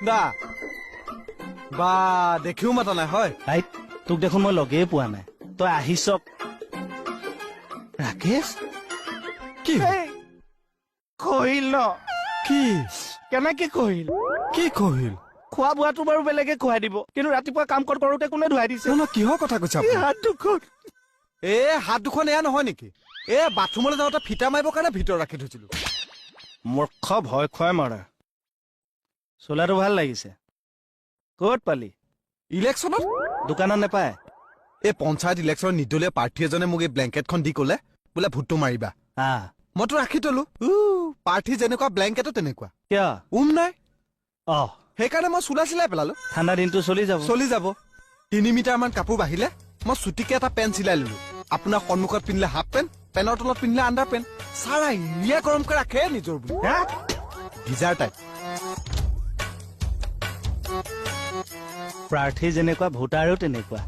দা বা দেখিও মাতা নাই হয় আইত তোক দেখোন মই লগেই পোৱা নাই তই আহিছ ৰাকেশ কি কহিল ন কি কেনেকে কহিল কি কহিল খোৱা বোৱাটো বাৰু বেলেগে খুৱাই দিব কিন্তু ৰাতিপুৱা কাম কৰোঁতে কোনে ধুৱাই দিছে ন কিহৰ কথা কৈছা হাত দুখন হাত দুখন এয়া নহয় নেকি বাথৰুমলৈ যাওঁতে ফিটা মাৰিবৰ কাৰণে ভিতৰত ৰাখি থৈছিলো মূৰ্খ ভয় খুৱাই মাৰা চোলাটো ভাল লাগিছে ক'ত পালি ইলেকশ্যনত দোকানত নেপায় পঞ্চায়ত ইলেকশ্যনৰ নিৰ্দলীয় প্ৰাৰ্থী এজনে মোক এই ব্লেংকেটখন দি ক'লে বোলে ভোটটো মাৰিবা মইতো ৰাখি থলো প্ৰাৰ্থী যেনেকুৱা ব্লেংকেটো তেনেকুৱা কিয় নাই অ সেইকাৰণে মই চোলা চিলাই পেলালো ঠাণ্ডা দিনটো চলি যাব 3 মিটাৰমান কাপোৰ বাঢ়িলে মই চুটিকে এটা পেণ্ট চিলাই ললো আপোনাৰ সন্মুখত পিন্ধিলে হাফ পেণ্ট পেনৰ তলত পিন্ধিলে আণ্ডাৰ পেণ্ট চাৰা ইয়ে গৰমকে ৰাখে নিজৰ বুলি ভিজাৰ টাইপ প্ৰাৰ্থী যেনেকুৱা ভোটাৰো তেনেকুৱা